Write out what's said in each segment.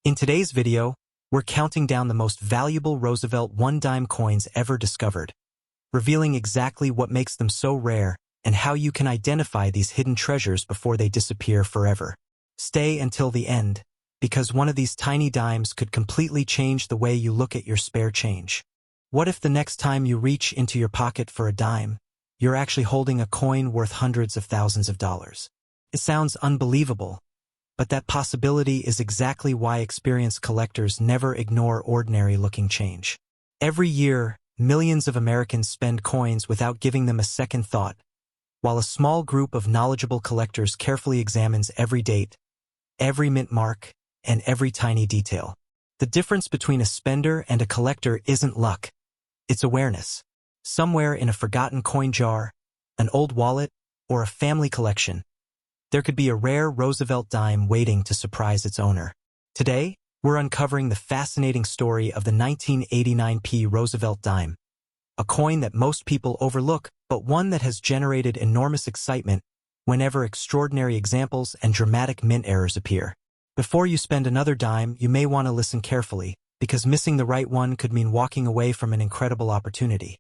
In today's video, we're counting down the most valuable Roosevelt one-dime coins ever discovered, revealing exactly what makes them so rare and how you can identify these hidden treasures before they disappear forever. Stay until the end, because one of these tiny dimes could completely change the way you look at your spare change. What if the next time you reach into your pocket for a dime, you're actually holding a coin worth hundreds of thousands of dollars? It sounds unbelievable, but that possibility is exactly why experienced collectors never ignore ordinary-looking change. Every year, millions of Americans spend coins without giving them a second thought, while a small group of knowledgeable collectors carefully examines every date, every mint mark, and every tiny detail. The difference between a spender and a collector isn't luck, it's awareness. Somewhere in a forgotten coin jar, an old wallet, or a family collection, there could be a rare Roosevelt dime waiting to surprise its owner. Today, we're uncovering the fascinating story of the 1989 P Roosevelt dime, a coin that most people overlook, but one that has generated enormous excitement whenever extraordinary examples and dramatic mint errors appear. Before you spend another dime, you may want to listen carefully, because missing the right one could mean walking away from an incredible opportunity.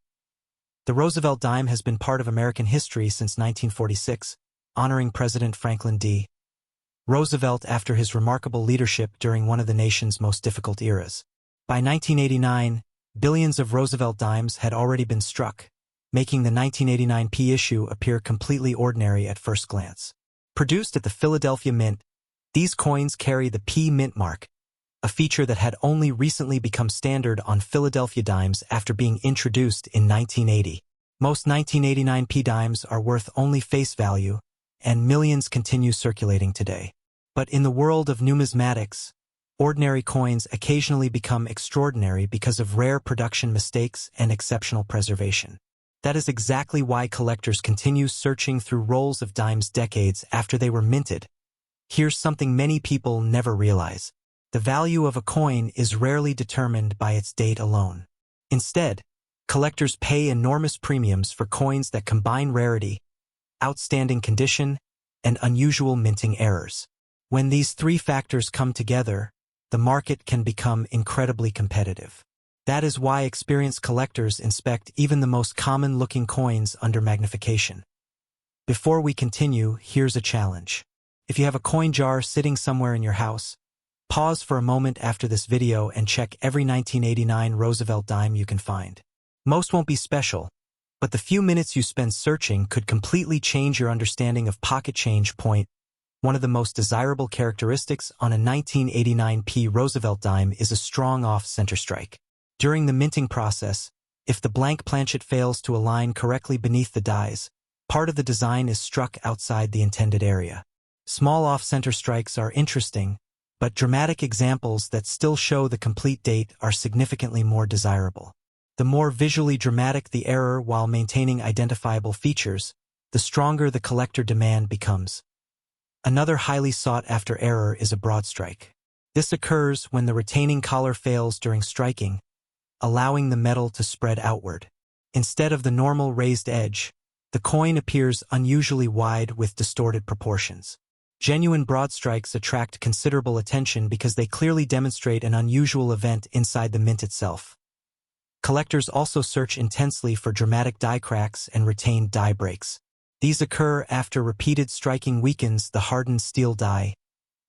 The Roosevelt dime has been part of American history since 1946, honoring President Franklin D. Roosevelt after his remarkable leadership during one of the nation's most difficult eras. By 1989, billions of Roosevelt dimes had already been struck, making the 1989 P issue appear completely ordinary at first glance. Produced at the Philadelphia Mint, these coins carry the P mint mark, a feature that had only recently become standard on Philadelphia dimes after being introduced in 1980. Most 1989 P dimes are worth only face value, and millions continue circulating today. But in the world of numismatics, ordinary coins occasionally become extraordinary because of rare production mistakes and exceptional preservation. That is exactly why collectors continue searching through rolls of dimes decades after they were minted. Here's something many people never realize. The value of a coin is rarely determined by its date alone. Instead, collectors pay enormous premiums for coins that combine rarity, outstanding condition, and unusual minting errors. When these three factors come together, the market can become incredibly competitive. That is why experienced collectors inspect even the most common-looking coins under magnification. Before we continue, here's a challenge. If you have a coin jar sitting somewhere in your house, pause for a moment after this video and check every 1989 Roosevelt dime you can find. Most won't be special, but the few minutes you spend searching could completely change your understanding of pocket change. One of the most desirable characteristics on a 1989 P Roosevelt dime is a strong off-center strike. During the minting process, if the blank planchet fails to align correctly beneath the dies, part of the design is struck outside the intended area. Small off-center strikes are interesting, but dramatic examples that still show the complete date are significantly more desirable. The more visually dramatic the error while maintaining identifiable features, the stronger the collector demand becomes. Another highly sought-after error is a broad strike. This occurs when the retaining collar fails during striking, allowing the metal to spread outward. Instead of the normal raised edge, the coin appears unusually wide with distorted proportions. Genuine broad strikes attract considerable attention because they clearly demonstrate an unusual event inside the mint itself. Collectors also search intensely for dramatic die cracks and retained die breaks. These occur after repeated striking weakens the hardened steel die,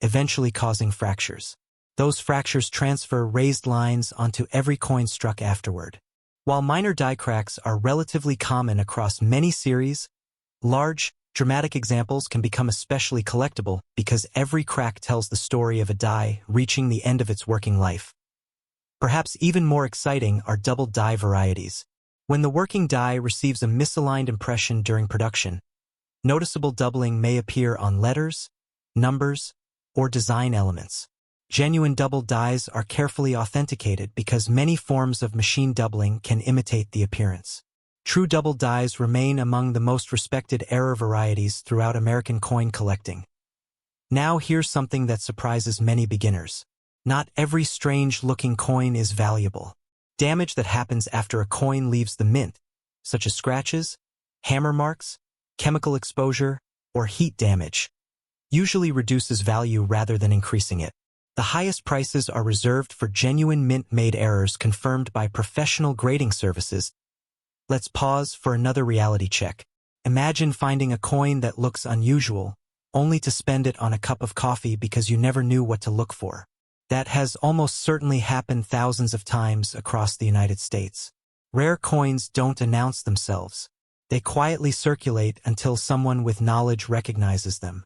eventually causing fractures. Those fractures transfer raised lines onto every coin struck afterward. While minor die cracks are relatively common across many series, large, dramatic examples can become especially collectible because every crack tells the story of a die reaching the end of its working life. Perhaps even more exciting are double die varieties. When the working die receives a misaligned impression during production, noticeable doubling may appear on letters, numbers, or design elements. Genuine double dies are carefully authenticated because many forms of machine doubling can imitate the appearance. True double dies remain among the most respected error varieties throughout American coin collecting. Now here's something that surprises many beginners. Not every strange-looking coin is valuable. Damage that happens after a coin leaves the mint, such as scratches, hammer marks, chemical exposure, or heat damage, usually reduces value rather than increasing it. The highest prices are reserved for genuine mint-made errors confirmed by professional grading services. Let's pause for another reality check. Imagine finding a coin that looks unusual, only to spend it on a cup of coffee because you never knew what to look for. That has almost certainly happened thousands of times across the United States. Rare coins don't announce themselves. They quietly circulate until someone with knowledge recognizes them.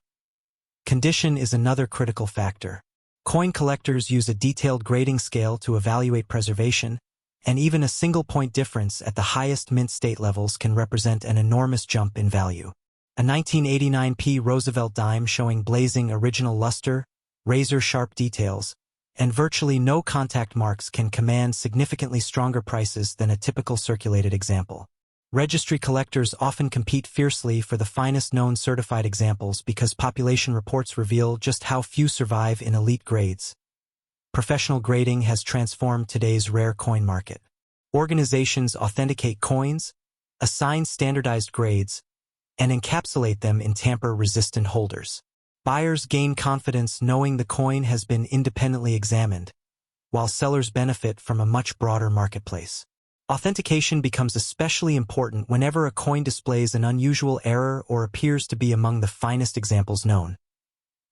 Condition is another critical factor. Coin collectors use a detailed grading scale to evaluate preservation, and even a single-point difference at the highest mint state levels can represent an enormous jump in value. A 1989 P Roosevelt dime showing blazing original luster, razor-sharp details, and virtually no contact marks can command significantly stronger prices than a typical circulated example. Registry collectors often compete fiercely for the finest known certified examples because population reports reveal just how few survive in elite grades. Professional grading has transformed today's rare coin market. Organizations authenticate coins, assign standardized grades, and encapsulate them in tamper-resistant holders. Buyers gain confidence knowing the coin has been independently examined, while sellers benefit from a much broader marketplace. Authentication becomes especially important whenever a coin displays an unusual error or appears to be among the finest examples known.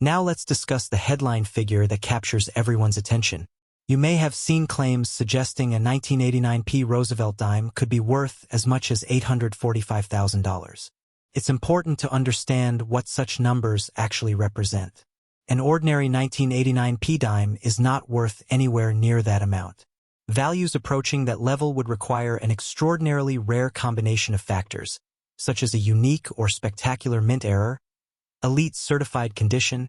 Now let's discuss the headline figure that captures everyone's attention. You may have seen claims suggesting a 1989 P Roosevelt dime could be worth as much as $845,000. It's important to understand what such numbers actually represent. An ordinary 1989 P dime is not worth anywhere near that amount. Values approaching that level would require an extraordinarily rare combination of factors, such as a unique or spectacular mint error, elite certified condition,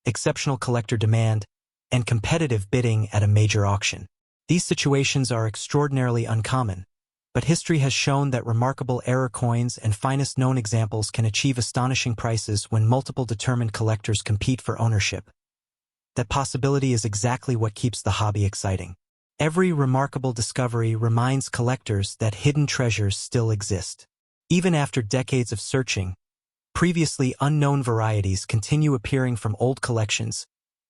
exceptional collector demand, and competitive bidding at a major auction. These situations are extraordinarily uncommon, but history has shown that remarkable error coins and finest known examples can achieve astonishing prices when multiple determined collectors compete for ownership. That possibility is exactly what keeps the hobby exciting. Every remarkable discovery reminds collectors that hidden treasures still exist. Even after decades of searching, previously unknown varieties continue appearing from old collections,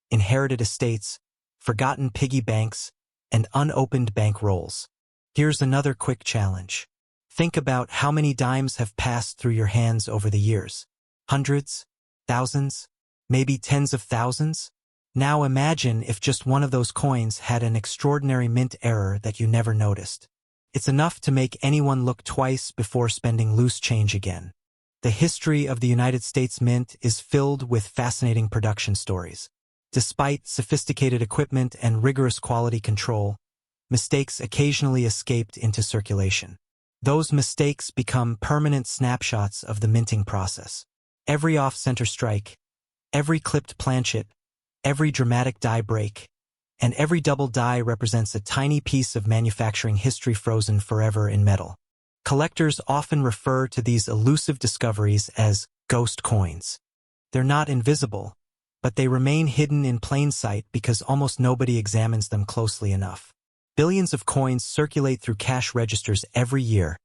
inherited estates, forgotten piggy banks, and unopened bank rolls. Here's another quick challenge. Think about how many dimes have passed through your hands over the years. Hundreds? Thousands? Maybe tens of thousands? Now imagine if just one of those coins had an extraordinary mint error that you never noticed. It's enough to make anyone look twice before spending loose change again. The history of the United States Mint is filled with fascinating production stories. Despite sophisticated equipment and rigorous quality control, mistakes occasionally escaped into circulation. Those mistakes become permanent snapshots of the minting process. Every off-center strike, every clipped planchet, every dramatic die break, and every double die represents a tiny piece of manufacturing history frozen forever in metal. Collectors often refer to these elusive discoveries as ghost coins. They're not invisible, but they remain hidden in plain sight because almost nobody examines them closely enough. Billions of coins circulate through cash registers every year,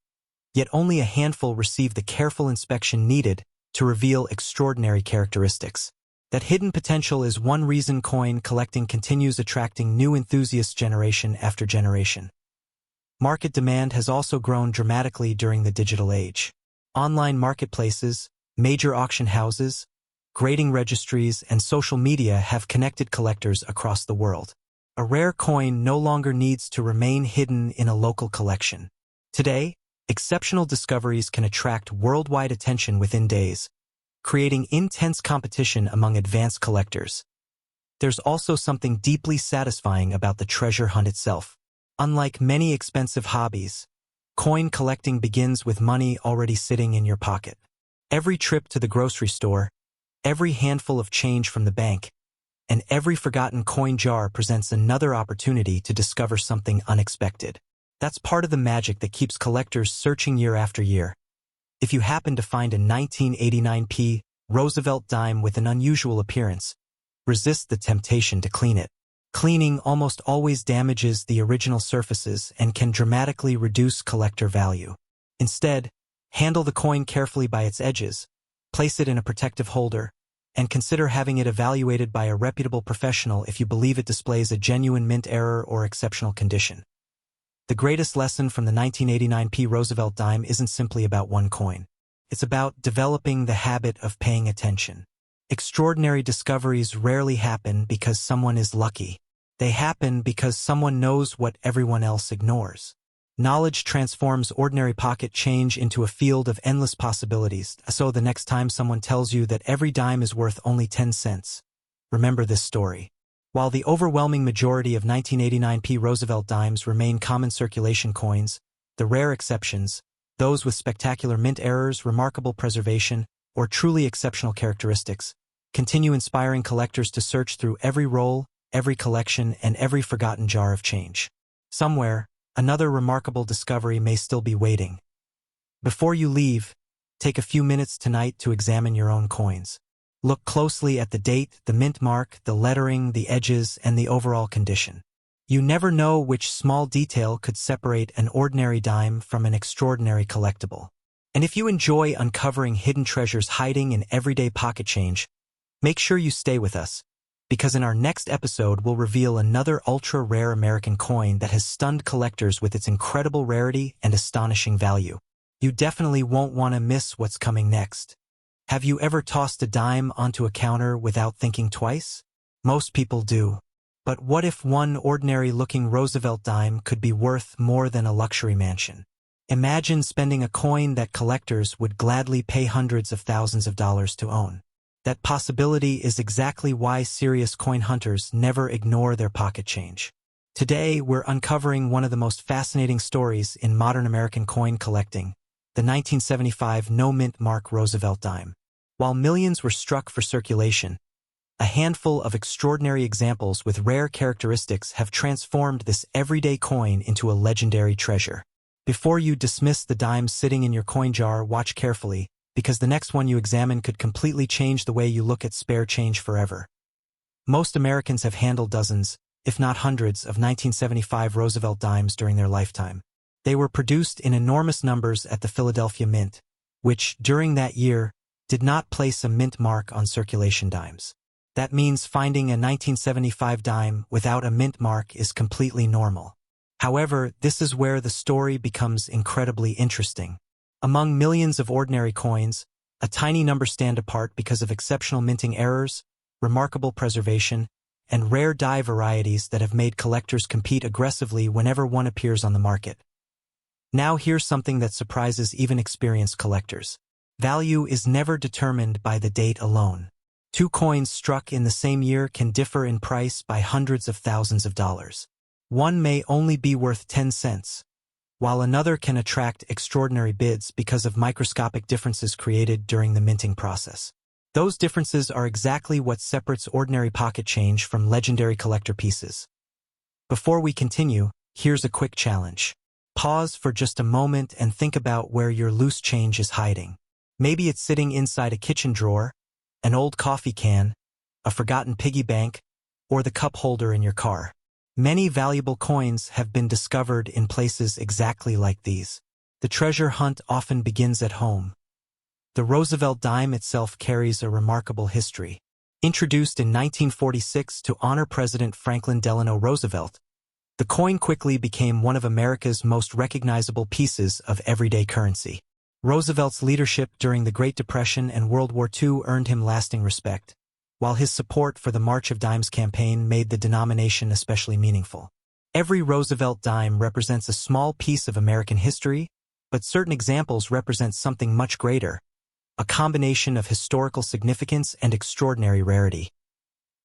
yet only a handful receive the careful inspection needed to reveal extraordinary characteristics. That hidden potential is one reason coin collecting continues attracting new enthusiasts generation after generation. Market demand has also grown dramatically during the digital age. Online marketplaces, major auction houses, grading registries, and social media have connected collectors across the world. A rare coin no longer needs to remain hidden in a local collection. Today, exceptional discoveries can attract worldwide attention within days, creating intense competition among advanced collectors. There's also something deeply satisfying about the treasure hunt itself. Unlike many expensive hobbies, coin collecting begins with money already sitting in your pocket. Every trip to the grocery store, every handful of change from the bank, and every forgotten coin jar presents another opportunity to discover something unexpected. That's part of the magic that keeps collectors searching year after year. If you happen to find a 1989 P Roosevelt dime with an unusual appearance, resist the temptation to clean it. Cleaning almost always damages the original surfaces and can dramatically reduce collector value. Instead, handle the coin carefully by its edges, place it in a protective holder, and consider having it evaluated by a reputable professional if you believe it displays a genuine mint error or exceptional condition. The greatest lesson from the 1989 P Roosevelt dime isn't simply about one coin. It's about developing the habit of paying attention. Extraordinary discoveries rarely happen because someone is lucky. They happen because someone knows what everyone else ignores. Knowledge transforms ordinary pocket change into a field of endless possibilities, so the next time someone tells you that every dime is worth only 10 cents, remember this story. While the overwhelming majority of 1989 P Roosevelt dimes remain common circulation coins, the rare exceptions, those with spectacular mint errors, remarkable preservation, or truly exceptional characteristics, continue inspiring collectors to search through every roll, every collection, and every forgotten jar of change. Somewhere, another remarkable discovery may still be waiting. Before you leave, take a few minutes tonight to examine your own coins. Look closely at the date, the mint mark, the lettering, the edges, and the overall condition. You never know which small detail could separate an ordinary dime from an extraordinary collectible. And if you enjoy uncovering hidden treasures hiding in everyday pocket change, make sure you stay with us, because in our next episode we'll reveal another ultra-rare American coin that has stunned collectors with its incredible rarity and astonishing value. You definitely won't want to miss what's coming next. Have you ever tossed a dime onto a counter without thinking twice? Most people do. But what if one ordinary-looking Roosevelt dime could be worth more than a luxury mansion? Imagine spending a coin that collectors would gladly pay hundreds of thousands of dollars to own. That possibility is exactly why serious coin hunters never ignore their pocket change. Today, we're uncovering one of the most fascinating stories in modern American coin collecting, the 1975 no-mint mark Roosevelt dime. While millions were struck for circulation, a handful of extraordinary examples with rare characteristics have transformed this everyday coin into a legendary treasure. Before you dismiss the dimes sitting in your coin jar, watch carefully, because the next one you examine could completely change the way you look at spare change forever. Most Americans have handled dozens, if not hundreds, of 1975 Roosevelt dimes during their lifetime. They were produced in enormous numbers at the Philadelphia Mint, which, during that year, did not place a mint mark on circulation dimes. That means finding a 1975 dime without a mint mark is completely normal. However, this is where the story becomes incredibly interesting. Among millions of ordinary coins, a tiny number stand apart because of exceptional minting errors, remarkable preservation, and rare die varieties that have made collectors compete aggressively whenever one appears on the market. Now here's something that surprises even experienced collectors. Value is never determined by the date alone. Two coins struck in the same year can differ in price by hundreds of thousands of dollars. One may only be worth 10 cents, while another can attract extraordinary bids because of microscopic differences created during the minting process. Those differences are exactly what separates ordinary pocket change from legendary collector pieces. Before we continue, here's a quick challenge. Pause for just a moment and think about where your loose change is hiding. Maybe it's sitting inside a kitchen drawer, an old coffee can, a forgotten piggy bank, or the cup holder in your car. Many valuable coins have been discovered in places exactly like these. The treasure hunt often begins at home. The Roosevelt dime itself carries a remarkable history. Introduced in 1946 to honor President Franklin Delano Roosevelt, the coin quickly became one of America's most recognizable pieces of everyday currency. Roosevelt's leadership during the Great Depression and World War II earned him lasting respect, while his support for the March of Dimes campaign made the denomination especially meaningful. Every Roosevelt dime represents a small piece of American history, but certain examples represent something much greater, a combination of historical significance and extraordinary rarity.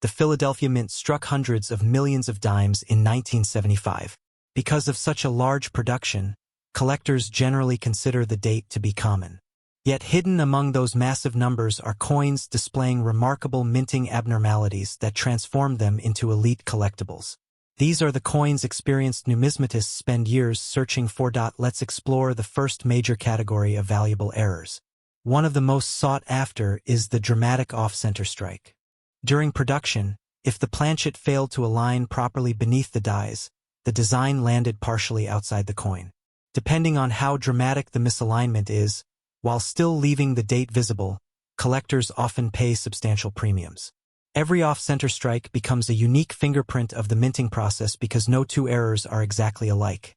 The Philadelphia Mint struck hundreds of millions of dimes in 1975. Because of such a large production, collectors generally consider the date to be common. Yet hidden among those massive numbers are coins displaying remarkable minting abnormalities that transform them into elite collectibles. These are the coins experienced numismatists spend years searching for. Let's explore the first major category of valuable errors. One of the most sought after is the dramatic off-center strike. During production, if the planchet failed to align properly beneath the dies, the design landed partially outside the coin. Depending on how dramatic the misalignment is, while still leaving the date visible, collectors often pay substantial premiums. Every off-center strike becomes a unique fingerprint of the minting process because no two errors are exactly alike.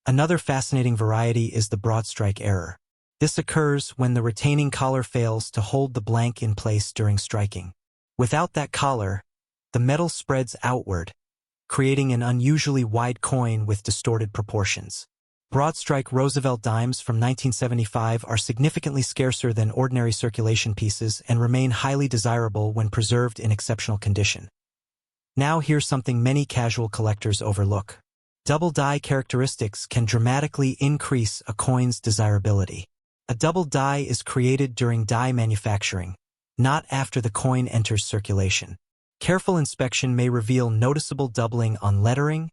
Another fascinating variety is the broad strike error. This occurs when the retaining collar fails to hold the blank in place during striking. Without that collar, the metal spreads outward, creating an unusually wide coin with distorted proportions. Broad strike Roosevelt dimes from 1975 are significantly scarcer than ordinary circulation pieces and remain highly desirable when preserved in exceptional condition. Now here's something many casual collectors overlook. Double die characteristics can dramatically increase a coin's desirability. A double die is created during die manufacturing, not after the coin enters circulation. Careful inspection may reveal noticeable doubling on lettering,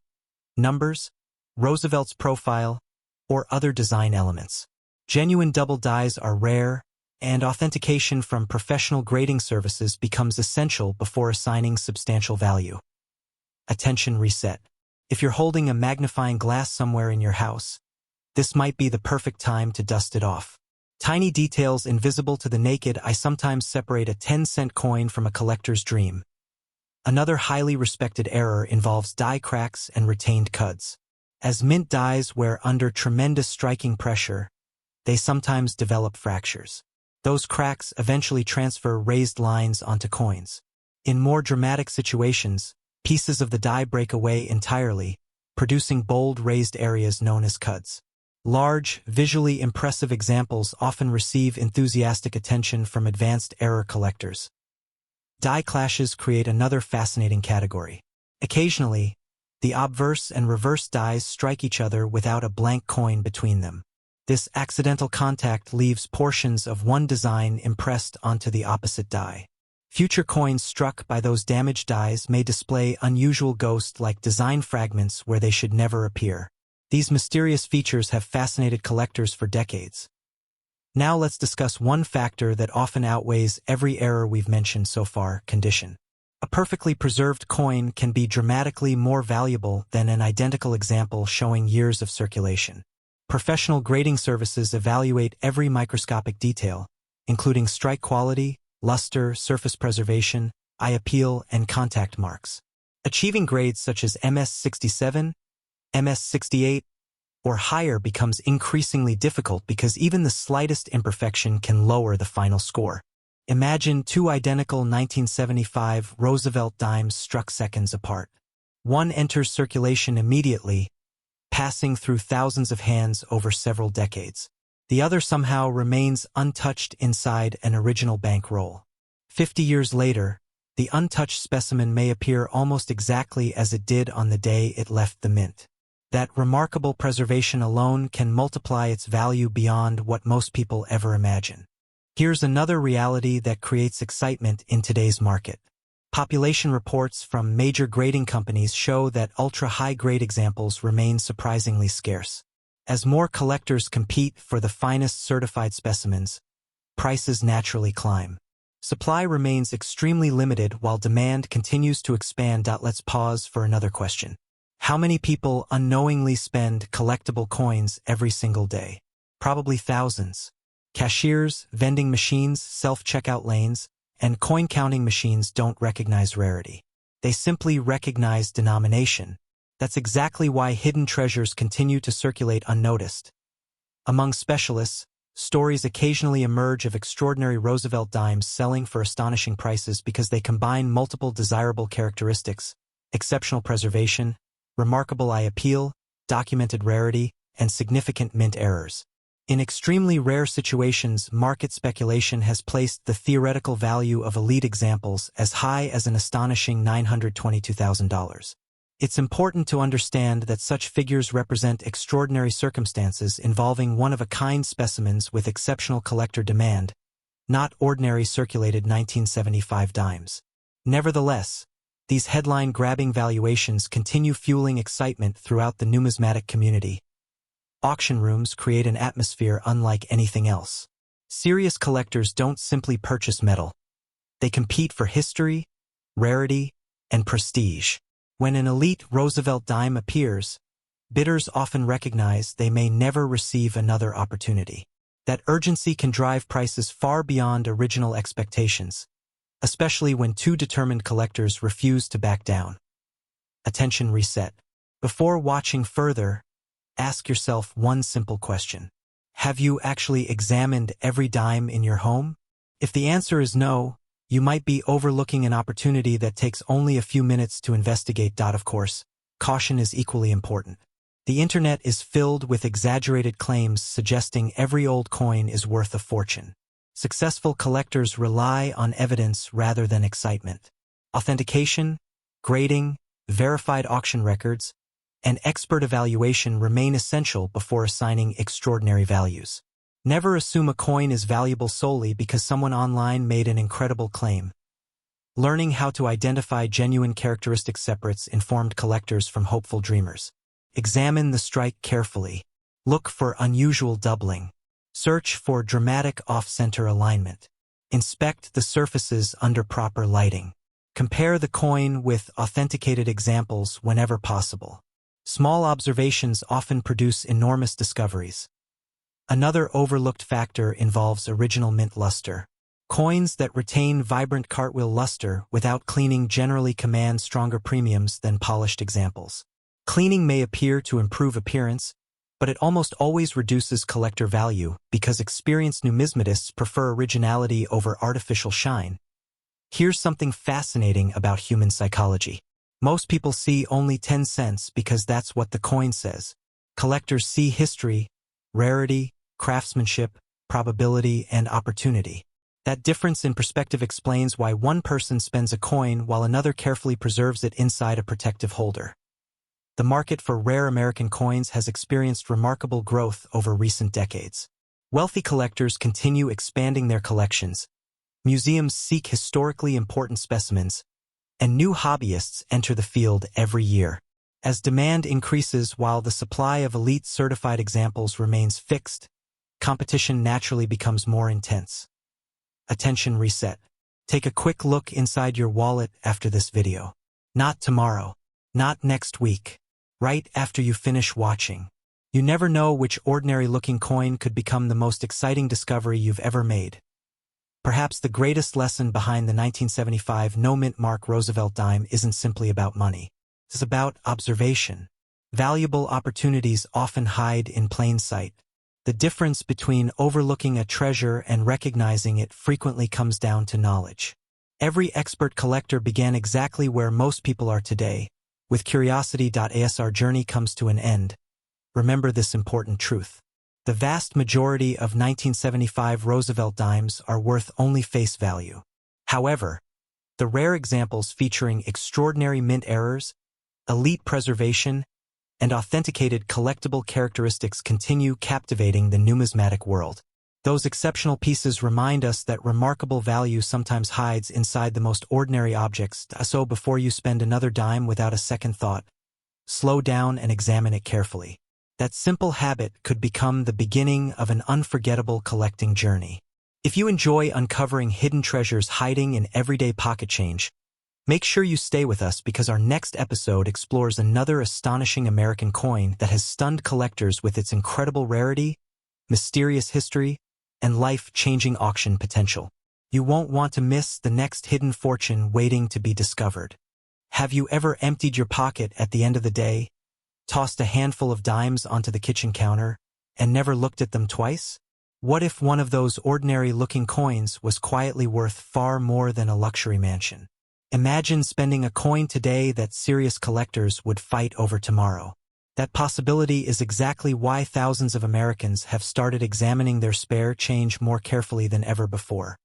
numbers, Roosevelt's profile, or other design elements. Genuine double dies are rare, and authentication from professional grading services becomes essential before assigning substantial value. Attention reset. If you're holding a magnifying glass somewhere in your house, this might be the perfect time to dust it off. Tiny details invisible to the naked eye sometimes separate a 10-cent coin from a collector's dream. Another highly respected error involves die cracks and retained cuds. As mint dies wear under tremendous striking pressure, they sometimes develop fractures. Those cracks eventually transfer raised lines onto coins. In more dramatic situations, pieces of the die break away entirely, producing bold raised areas known as cuds. Large, visually impressive examples often receive enthusiastic attention from advanced error collectors. Die clashes create another fascinating category. Occasionally, the obverse and reverse dies strike each other without a blank coin between them. This accidental contact leaves portions of one design impressed onto the opposite die. Future coins struck by those damaged dies may display unusual ghost-like design fragments where they should never appear. These mysterious features have fascinated collectors for decades. Now let's discuss one factor that often outweighs every error we've mentioned so far: condition. A perfectly preserved coin can be dramatically more valuable than an identical example showing years of circulation. Professional grading services evaluate every microscopic detail, including strike quality, luster, surface preservation, eye appeal, and contact marks. Achieving grades such as MS67, MS68, or higher becomes increasingly difficult because even the slightest imperfection can lower the final score. Imagine two identical 1975 Roosevelt dimes struck seconds apart. One enters circulation immediately, passing through thousands of hands over several decades. The other somehow remains untouched inside an original bankroll. 50 years later, the untouched specimen may appear almost exactly as it did on the day it left the mint. That remarkable preservation alone can multiply its value beyond what most people ever imagine. Here's another reality that creates excitement in today's market. Population reports from major grading companies show that ultra-high-grade examples remain surprisingly scarce. As more collectors compete for the finest certified specimens, prices naturally climb. Supply remains extremely limited while demand continues to expand. Let's pause for another question. How many people unknowingly spend collectible coins every single day? Probably thousands. Cashiers, vending machines, self-checkout lanes, and coin-counting machines don't recognize rarity. They simply recognize denomination. That's exactly why hidden treasures continue to circulate unnoticed. Among specialists, stories occasionally emerge of extraordinary Roosevelt dimes selling for astonishing prices because they combine multiple desirable characteristics: exceptional preservation, remarkable eye appeal, documented rarity, and significant mint errors. In extremely rare situations, market speculation has placed the theoretical value of elite examples as high as an astonishing $922,000. It's important to understand that such figures represent extraordinary circumstances involving one-of-a-kind specimens with exceptional collector demand, not ordinary circulated 1975 dimes. Nevertheless, these headline-grabbing valuations continue fueling excitement throughout the numismatic community. Auction rooms create an atmosphere unlike anything else. Serious collectors don't simply purchase metal. They compete for history, rarity, and prestige. When an elite Roosevelt dime appears, bidders often recognize they may never receive another opportunity. That urgency can drive prices far beyond original expectations, especially when two determined collectors refuse to back down. Attention reset. Before watching further, ask yourself one simple question. Have you actually examined every dime in your home? If the answer is no, you might be overlooking an opportunity that takes only a few minutes to investigate. Of course, caution is equally important. The internet is filled with exaggerated claims suggesting every old coin is worth a fortune. Successful collectors rely on evidence rather than excitement. Authentication, grading, verified auction records, and expert evaluation remain essential before assigning extraordinary values. Never assume a coin is valuable solely because someone online made an incredible claim. Learning how to identify genuine characteristics separates informed collectors from hopeful dreamers. Examine the strike carefully. Look for unusual doubling. Search for dramatic off-center alignment. Inspect the surfaces under proper lighting. Compare the coin with authenticated examples whenever possible. Small observations often produce enormous discoveries. Another overlooked factor involves original mint luster. Coins that retain vibrant cartwheel luster without cleaning generally command stronger premiums than polished examples. Cleaning may appear to improve appearance, but it almost always reduces collector value because experienced numismatists prefer originality over artificial shine. Here's something fascinating about human psychology. Most people see only 10 cents because that's what the coin says. Collectors see history, rarity, craftsmanship, probability, and opportunity. That difference in perspective explains why one person spends a coin while another carefully preserves it inside a protective holder. The market for rare American coins has experienced remarkable growth over recent decades. Wealthy collectors continue expanding their collections, museums seek historically important specimens, and new hobbyists enter the field every year. As demand increases while the supply of elite certified examples remains fixed, competition naturally becomes more intense. Attention reset. Take a quick look inside your wallet after this video. Not tomorrow. Not next week. Right after you finish watching. You never know which ordinary-looking coin could become the most exciting discovery you've ever made. Perhaps the greatest lesson behind the 1975 no-mint mark Roosevelt dime isn't simply about money. It's about observation. Valuable opportunities often hide in plain sight. The difference between overlooking a treasure and recognizing it frequently comes down to knowledge. Every expert collector began exactly where most people are today. With curiosity. As our journey comes to an end, remember this important truth. The vast majority of 1975 Roosevelt dimes are worth only face value. However, the rare examples featuring extraordinary mint errors, elite preservation, and authenticated collectible characteristics continue captivating the numismatic world. Those exceptional pieces remind us that remarkable value sometimes hides inside the most ordinary objects. So before you spend another dime without a second thought, slow down and examine it carefully. That simple habit could become the beginning of an unforgettable collecting journey. If you enjoy uncovering hidden treasures hiding in everyday pocket change, make sure you stay with us because our next episode explores another astonishing American coin that has stunned collectors with its incredible rarity, mysterious history, and life-changing auction potential. You won't want to miss the next hidden fortune waiting to be discovered. Have you ever emptied your pocket at the end of the day, tossed a handful of dimes onto the kitchen counter, and never looked at them twice? What if one of those ordinary-looking coins was quietly worth far more than a luxury mansion? Imagine spending a coin today that serious collectors would fight over tomorrow. That possibility is exactly why thousands of Americans have started examining their spare change more carefully than ever before.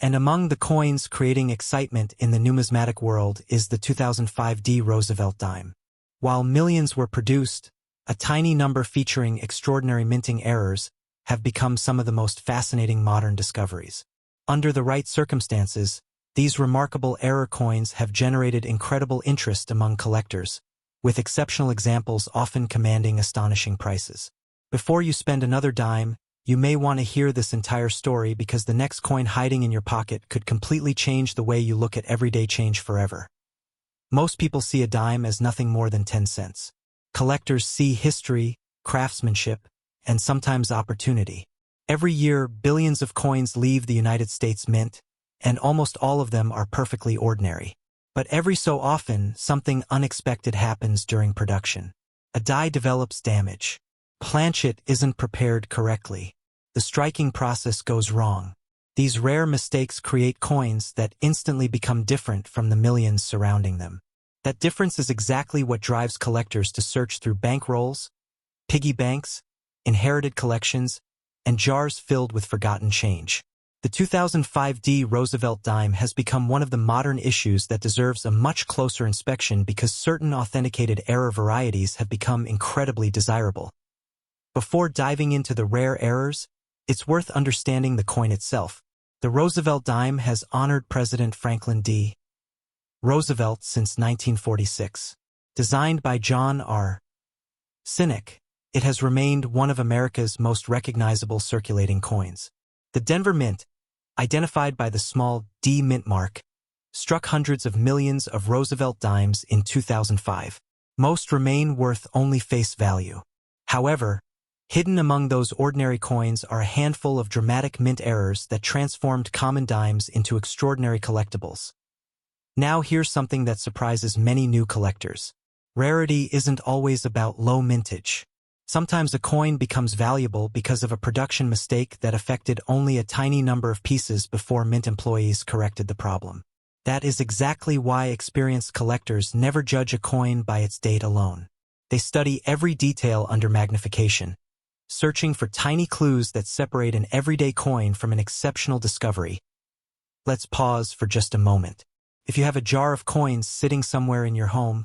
And among the coins creating excitement in the numismatic world is the 2005 D Roosevelt dime. While millions were produced, a tiny number featuring extraordinary minting errors have become some of the most fascinating modern discoveries. Under the right circumstances, these remarkable error coins have generated incredible interest among collectors, with exceptional examples often commanding astonishing prices. Before you spend another dime, you may want to hear this entire story because the next coin hiding in your pocket could completely change the way you look at everyday change forever. Most people see a dime as nothing more than 10 cents. Collectors see history, craftsmanship, and sometimes opportunity. Every year, billions of coins leave the United States Mint, and almost all of them are perfectly ordinary. But every so often, something unexpected happens during production. A die develops damage. Planchet isn't prepared correctly. The striking process goes wrong. These rare mistakes create coins that instantly become different from the millions surrounding them. That difference is exactly what drives collectors to search through bankrolls, piggy banks, inherited collections, and jars filled with forgotten change. The 2005 D Roosevelt dime has become one of the modern issues that deserves a much closer inspection because certain authenticated error varieties have become incredibly desirable. Before diving into the rare errors, it's worth understanding the coin itself. The Roosevelt dime has honored President Franklin D. Roosevelt since 1946. Designed by John R. Sinek, it has remained one of America's most recognizable circulating coins. The Denver Mint, identified by the small D mint mark, struck hundreds of millions of Roosevelt dimes in 2005. Most remain worth only face value. However, hidden among those ordinary coins are a handful of dramatic mint errors that transformed common dimes into extraordinary collectibles. Now here's something that surprises many new collectors. Rarity isn't always about low mintage. Sometimes a coin becomes valuable because of a production mistake that affected only a tiny number of pieces before mint employees corrected the problem. That is exactly why experienced collectors never judge a coin by its date alone. They study every detail under magnification, searching for tiny clues that separate an everyday coin from an exceptional discovery. Let's pause for just a moment. If you have a jar of coins sitting somewhere in your home,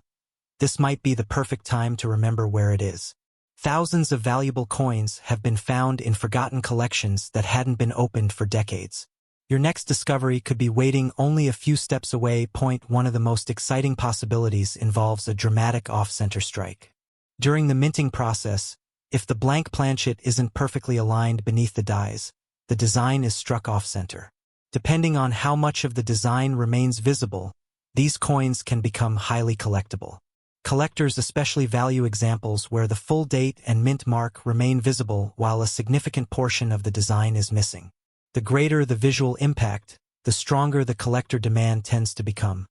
this might be the perfect time to remember where it is. Thousands of valuable coins have been found in forgotten collections that hadn't been opened for decades. Your next discovery could be waiting only a few steps away. One of the most exciting possibilities involves a dramatic off-center strike. During the minting process, if the blank planchet isn't perfectly aligned beneath the dies, the design is struck off-center. Depending on how much of the design remains visible, these coins can become highly collectible. Collectors especially value examples where the full date and mint mark remain visible while a significant portion of the design is missing. The greater the visual impact, the stronger the collector demand tends to become.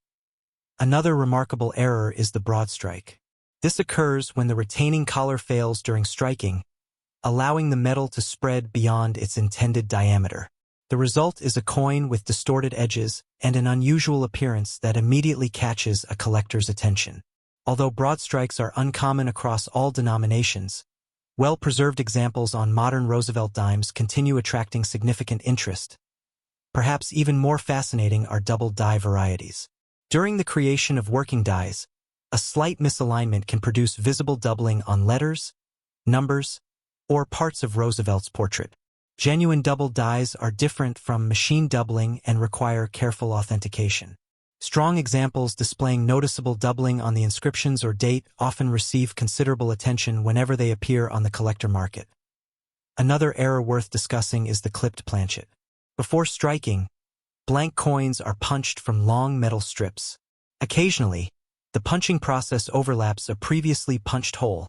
Another remarkable error is the broad strike. This occurs when the retaining collar fails during striking, allowing the metal to spread beyond its intended diameter. The result is a coin with distorted edges and an unusual appearance that immediately catches a collector's attention. Although broad strikes are uncommon across all denominations, well-preserved examples on modern Roosevelt dimes continue attracting significant interest. Perhaps even more fascinating are double die varieties. During the creation of working dies, a slight misalignment can produce visible doubling on letters, numbers, or parts of Roosevelt's portrait. Genuine double dies are different from machine doubling and require careful authentication. Strong examples displaying noticeable doubling on the inscriptions or date often receive considerable attention whenever they appear on the collector market. Another error worth discussing is the clipped planchet. Before striking, blank coins are punched from long metal strips. Occasionally, the punching process overlaps a previously punched hole,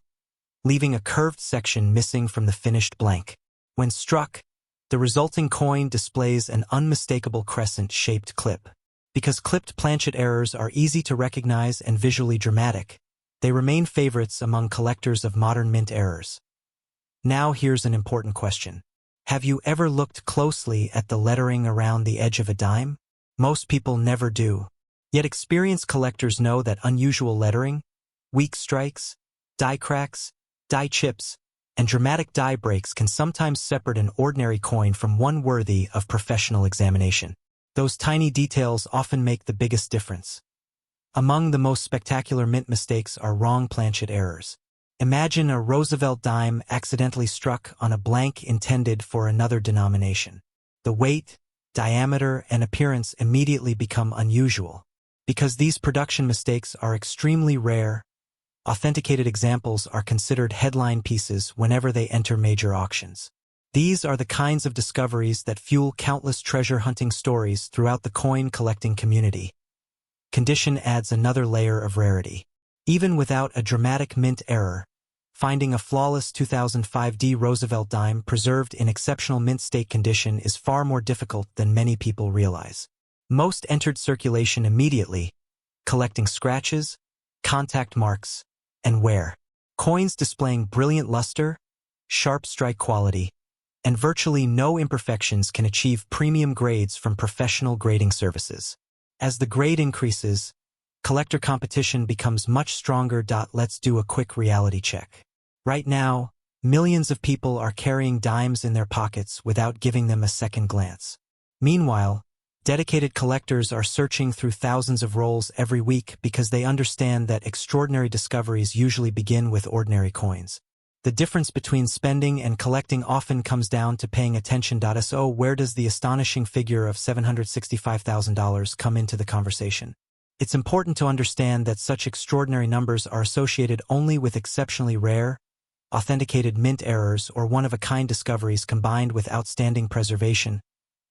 leaving a curved section missing from the finished blank. When struck, the resulting coin displays an unmistakable crescent-shaped clip. Because clipped planchet errors are easy to recognize and visually dramatic, they remain favorites among collectors of modern mint errors. Now here's an important question. Have you ever looked closely at the lettering around the edge of a dime? Most people never do. Yet experienced collectors know that unusual lettering, weak strikes, die cracks, die chips, and dramatic die breaks can sometimes separate an ordinary coin from one worthy of professional examination. Those tiny details often make the biggest difference. Among the most spectacular mint mistakes are wrong planchet errors. Imagine a Roosevelt dime accidentally struck on a blank intended for another denomination. The weight, diameter, and appearance immediately become unusual. Because these production mistakes are extremely rare, authenticated examples are considered headline pieces whenever they enter major auctions. These are the kinds of discoveries that fuel countless treasure-hunting stories throughout the coin-collecting community. Condition adds another layer of rarity. Even without a dramatic mint error, Finding a flawless 2005 D Roosevelt dime preserved in exceptional mint state condition is far more difficult than many people realize. Most entered circulation immediately, collecting scratches, contact marks, and wear. Coins displaying brilliant luster, sharp strike quality, and virtually no imperfections can achieve premium grades from professional grading services. As the grade increases, collector competition becomes much stronger. Let's do a quick reality check. Right now, millions of people are carrying dimes in their pockets without giving them a second glance. Meanwhile, dedicated collectors are searching through thousands of rolls every week because they understand that extraordinary discoveries usually begin with ordinary coins. The difference between spending and collecting often comes down to paying attention. So where does the astonishing figure of $765,000 come into the conversation? It's important to understand that such extraordinary numbers are associated only with exceptionally rare, authenticated mint errors or one-of-a-kind discoveries combined with outstanding preservation,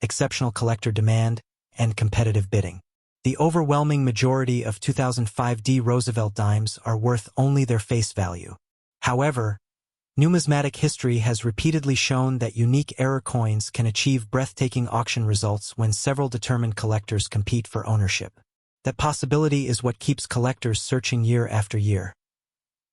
exceptional collector demand, and competitive bidding. The overwhelming majority of 2005 D Roosevelt dimes are worth only their face value. However, numismatic history has repeatedly shown that unique error coins can achieve breathtaking auction results when several determined collectors compete for ownership. That possibility is what keeps collectors searching year after year.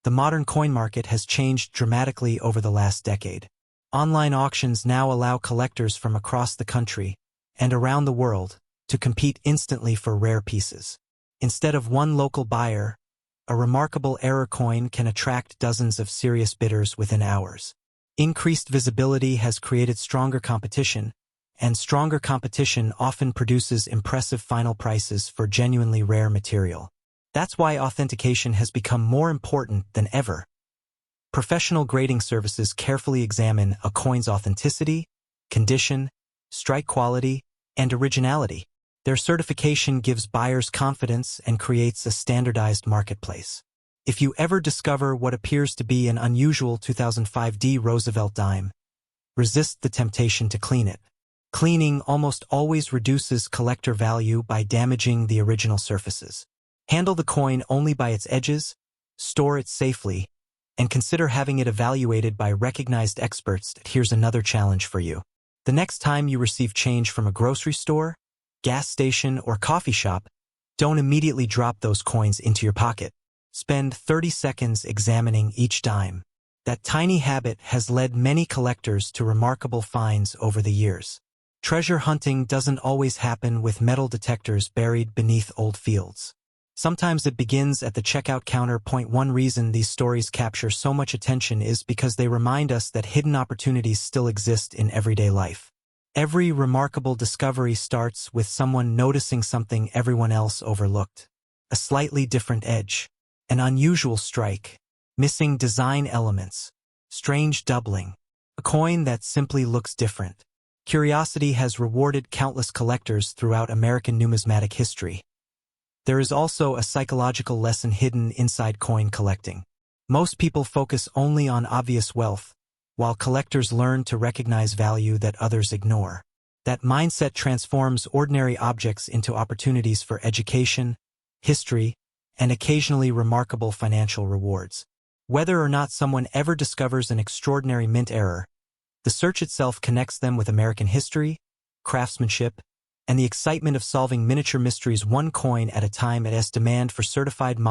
The modern coin market has changed dramatically over the last decade. Online auctions now allow collectors from across the country and around the world to compete instantly for rare pieces. Instead of one local buyer, a remarkable error coin can attract dozens of serious bidders within hours. Increased visibility has created stronger competition, and stronger competition often produces impressive final prices for genuinely rare material. That's why authentication has become more important than ever. Professional grading services carefully examine a coin's authenticity, condition, strike quality, and originality. Their certification gives buyers confidence and creates a standardized marketplace. If you ever discover what appears to be an unusual 2005 D Roosevelt dime, resist the temptation to clean it. Cleaning almost always reduces collector value by damaging the original surfaces. Handle the coin only by its edges, store it safely, and consider having it evaluated by recognized experts. Here's another challenge for you. The next time you receive change from a grocery store, gas station, or coffee shop, don't immediately drop those coins into your pocket. Spend 30 seconds examining each dime. That tiny habit has led many collectors to remarkable finds over the years. Treasure hunting doesn't always happen with metal detectors buried beneath old fields. Sometimes it begins at the checkout counter. One reason these stories capture so much attention is because they remind us that hidden opportunities still exist in everyday life. Every remarkable discovery starts with someone noticing something everyone else overlooked. A slightly different edge, an unusual strike, missing design elements, strange doubling, a coin that simply looks different. Curiosity has rewarded countless collectors throughout American numismatic history. There is also a psychological lesson hidden inside coin collecting. Most people focus only on obvious wealth, while collectors learn to recognize value that others ignore. That mindset transforms ordinary objects into opportunities for education, history, and occasionally remarkable financial rewards. Whether or not someone ever discovers an extraordinary mint error, the search itself connects them with American history, craftsmanship, and the excitement of solving miniature mysteries one coin at a time. As demand for certified modern